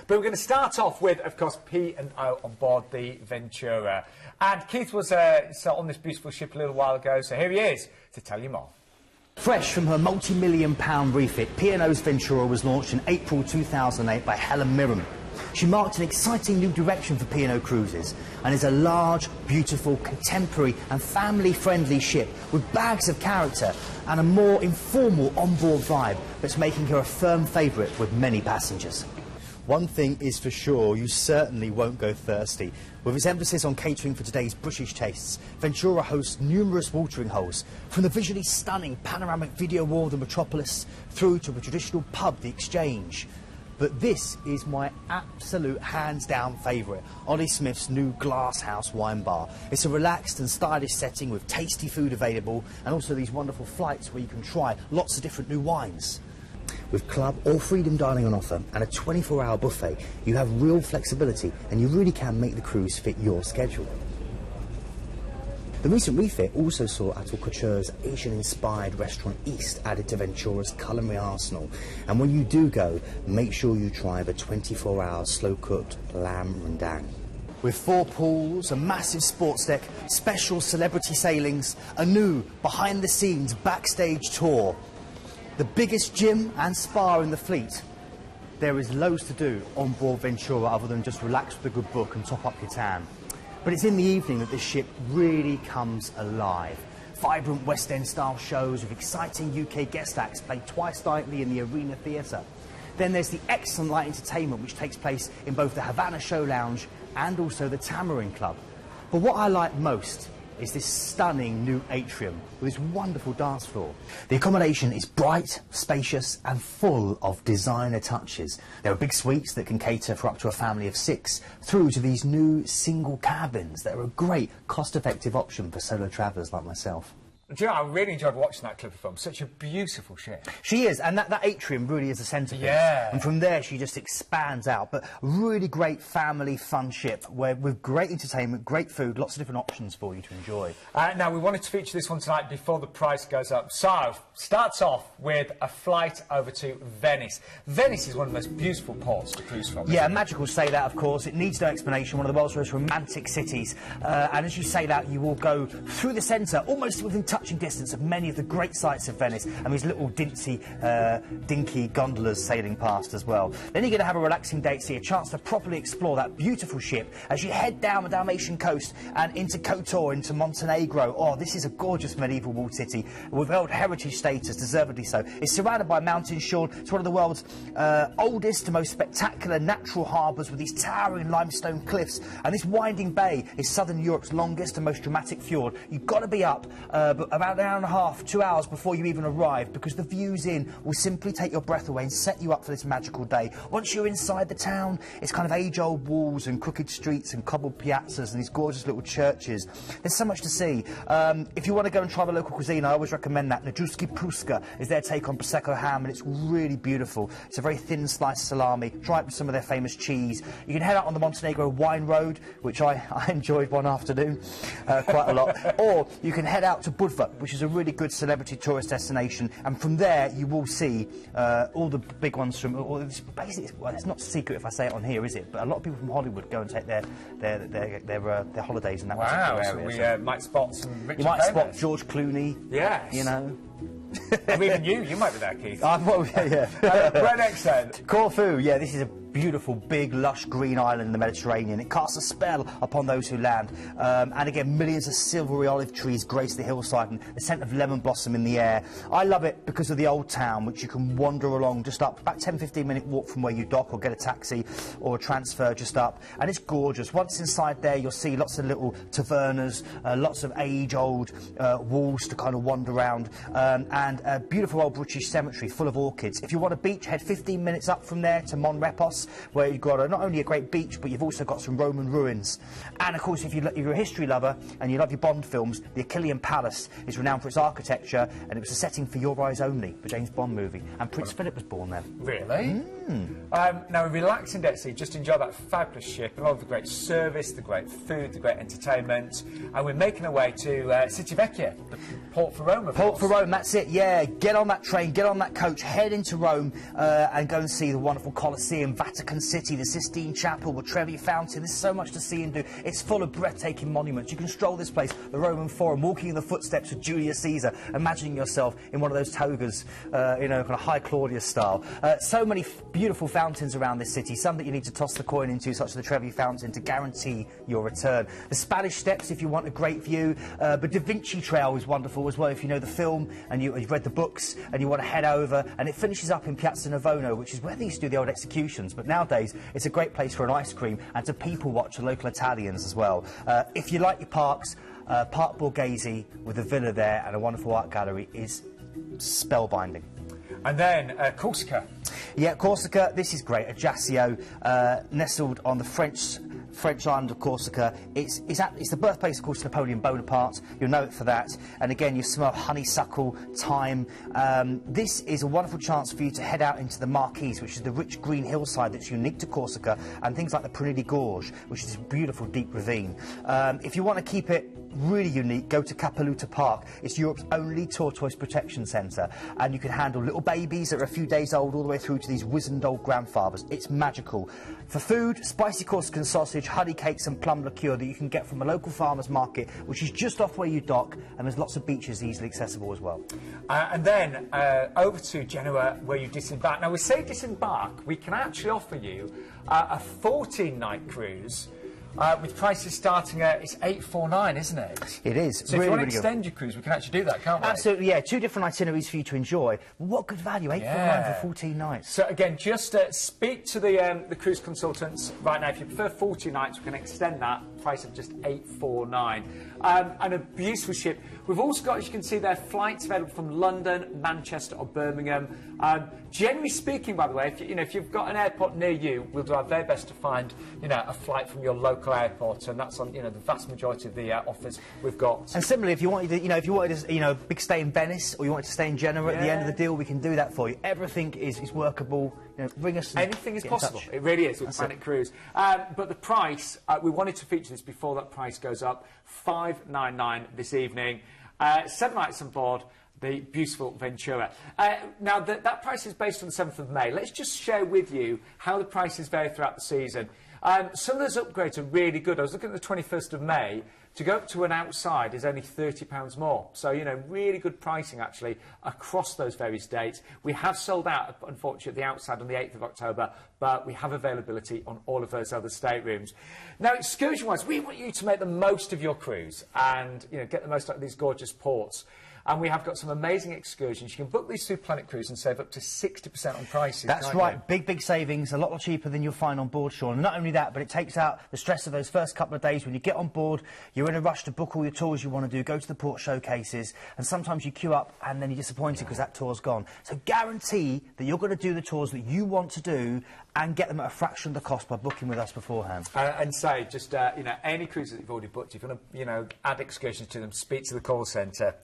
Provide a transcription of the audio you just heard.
But we're going to start off with, of course, P&O on board the Ventura. And Keith was on this beautiful ship a little while ago, so here he is to tell you more. Fresh from her multi-million-pound refit, P&O's Ventura was launched in April 2008 by Helen Mirren. She marked an exciting new direction for P&O Cruises and is a large, beautiful, contemporary and family-friendly ship with bags of character and a more informal onboard vibe that's making her a firm favourite with many passengers. One thing is for sure, you certainly won't go thirsty. With its emphasis on catering for today's British tastes, Ventura hosts numerous watering holes, from the visually stunning panoramic video wall of the metropolis through to a traditional pub, the Exchange. But this is my absolute hands-down favourite, Ollie Smith's new Glass House wine bar. It's a relaxed and stylish setting with tasty food available and also these wonderful flights where you can try lots of different new wines. With club or freedom dining on offer and a 24-hour buffet, you have real flexibility and you really can make the cruise fit your schedule. The recent refit also saw Atul Couture's Asian-inspired restaurant East added to Ventura's culinary arsenal. And when you do go, make sure you try the 24-hour slow-cooked lamb rendang. With 4 pools, a massive sports deck, special celebrity sailings, a new behind-the-scenes backstage tour, the biggest gym and spa in the fleet. There is loads to do on board Ventura other than just relax with a good book and top up your tan. But it's in the evening that this ship really comes alive. Vibrant West End style shows with exciting UK guest acts played twice nightly in the Arena Theatre. Then there's the excellent light entertainment which takes place in both the Havana Show Lounge and also the Tamarind Club. But what I like most is this stunning new atrium with this wonderful dance floor. The accommodation is bright, spacious and full of designer touches. There are big suites that can cater for up to a family of 6, through to these new single cabins that are a great cost-effective option for solo travellers like myself. Do you know, I really enjoyed watching that clip of film. Such a beautiful ship. She is, and that atrium really is a centrepiece. Yeah. And from there she just expands out. But really great family fun ship with great entertainment, great food, lots of different options for you to enjoy. Now, we wanted to feature this one tonight before the price goes up. So, starts off with a flight over to Venice. Venice is one of the most beautiful ports to cruise from. Yeah, magical to say that, of course. It needs no explanation. One of the world's most romantic cities. And as you say that, you will go through the centre, almost within touching distance of many of the great sights of Venice, and these little dinky gondolas sailing past as well. Then you're going to have a relaxing day, see a chance to properly explore that beautiful ship as you head down the Dalmatian coast and into Kotor, into Montenegro. Oh, this is a gorgeous medieval walled city with World Heritage status, deservedly so. It's surrounded by mountains, Sean. It's one of the world's oldest and most spectacular natural harbours with these towering limestone cliffs, and this winding bay is southern Europe's longest and most dramatic fjord. You've got to be up about an hour and a half, 2 hours before you even arrive, because the views in will simply take your breath away and set you up for this magical day. Once you're inside the town, it's kind of age-old walls and crooked streets and cobbled piazzas and these gorgeous little churches. There's so much to see. If you want to go and try the local cuisine, I always recommend that. Najuski Pruska is their take on Prosecco ham, and it's really beautiful. It's a very thin sliced salami, try it with some of their famous cheese. You can head out on the Montenegro Wine Road, which I enjoyed one afternoon quite a lot. Or you can head out to Budva, which is a really good celebrity tourist destination, and from there you will see all the big ones from. Basically, well, it's not a secret if I say it on here, is it? But a lot of people from Hollywood go and take their holidays in that particular area. So we might spot some rich. You might famous. spot George Clooney. Yes. You know. Or even you might be there, Keith. Well, yeah. Where next then? Corfu, yeah, this is a beautiful, big, lush green island in the Mediterranean. It casts a spell upon those who land. And again, millions of silvery olive trees grace the hillside and the scent of lemon blossom in the air. I love it because of the old town, which you can wander along just up, about 10-15 minute walk from where you dock, or get a taxi or a transfer just up. And it's gorgeous. Once inside there, you'll see lots of little tavernas, lots of age-old walls to kind of wander around, and a beautiful old British cemetery full of orchids. If you want a beach, head 15 minutes up from there to Mon Repos, where you've got not only a great beach, but you've also got some Roman ruins. And of course, if you're a history lover and you love your Bond films, the Achillean Palace is renowned for its architecture, and it was a setting for Your Eyes Only, the James Bond movie, and Prince Philip was born there. Really? Now, a relaxing day at sea, just enjoy that fabulous ship and all the great service, the great food, the great entertainment, and we're making our way to City Vecchia, the port for Rome, of course. Port for Rome, that's it, yeah. Get on that train, get on that coach, head into Rome, and go and see the wonderful Colosseum, Vatican City, the Sistine Chapel, the Trevi Fountain. There's so much to see and do. It's full of breathtaking monuments. You can stroll this place, the Roman Forum, walking in the footsteps of Julius Caesar, imagining yourself in one of those togas, you know, kind of high Claudius style. So many beautiful fountains around this city, some that you need to toss the coin into, such as the Trevi Fountain, to guarantee your return. The Spanish Steps, if you want a great view. But Da Vinci Trail is wonderful as well, if you know the film and you've read the books and you want to head over. And it finishes up in Piazza Navona, which is where they used to do the old executions. But nowadays, it's a great place for an ice cream and to people watch the local Italians as well. If you like your parks, Park Borghese with a villa there and a wonderful art gallery is spellbinding. And then Corsica. Yeah, Corsica, this is great. Ajaccio, nestled on the French island of Corsica. It's the birthplace, of course, of Napoleon Bonaparte. You'll know it for that. And again, you smell honeysuckle, thyme. This is a wonderful chance for you to head out into the Marquise, which is the rich green hillside that's unique to Corsica, and things like the Prunidi Gorge, which is this beautiful deep ravine. If you want to keep it really unique, go to Capaluta Park. It's Europe's only tortoise protection centre, and you can handle little babies that are a few days old all the way through to these wizened old grandfathers. It's magical. For food, spicy Corsican sausage, honey cakes and plum liqueur that you can get from a local farmer's market, which is just off where you dock, and there's lots of beaches easily accessible as well. And then over to Genoa, where you disembark. Now, we say disembark, we can actually offer you a 14-night cruise. With prices starting at, it's $849, isn't it? It is. So really, if you want to extend your cruise, we can actually do that, can't we? Absolutely, yeah. 2 different itineraries for you to enjoy. What good value, $849 for 14 nights. So again, just speak to the cruise consultants right now. If you prefer 14 nights, we can extend that price of just $849. And a beautiful ship. We've also got, as you can see there, flights available from London, Manchester or Birmingham. Generally speaking, by the way, if you've got an airport near you, we'll do our very best to find a flight from your local airport, and that's on the vast majority of the offers we've got. And similarly, if you wanted a big stay in Venice, or you wanted to stay in Genoa at the end of the deal, we can do that for you. Everything is workable. Bring us. Anything is possible. It really is with Planet Cruise. But the price, we wanted to feature this before that price goes up. $599 this evening. 7 nights on board the beautiful Ventura. Now, that price is based on the 7th of May. Let's just share with you how the prices vary throughout the season. Some of those upgrades are really good. I was looking at the 21st of May. To go up to an outside is only £30 more. So, really good pricing, actually, across those various dates. We have sold out, unfortunately, the outside on the 8th of October, but we have availability on all of those other staterooms. Now, excursion-wise, we want you to make the most of your cruise and, get the most out of these gorgeous ports. And we have got some amazing excursions. You can book these through Planet Cruise and save up to 60% on prices. That's right. Big savings. A lot cheaper than you'll find on board, Sean. And not only that, but it takes out the stress of those first couple of days when you get on board. You're in a rush to book all your tours you want to do, go to the port showcases, and sometimes you queue up and then you're disappointed because that tour's gone. So guarantee that you're going to do the tours that you want to do and get them at a fraction of the cost by booking with us beforehand. And say, just, any cruises that you've already booked, if you want to, add excursions to them, speak to the call centre.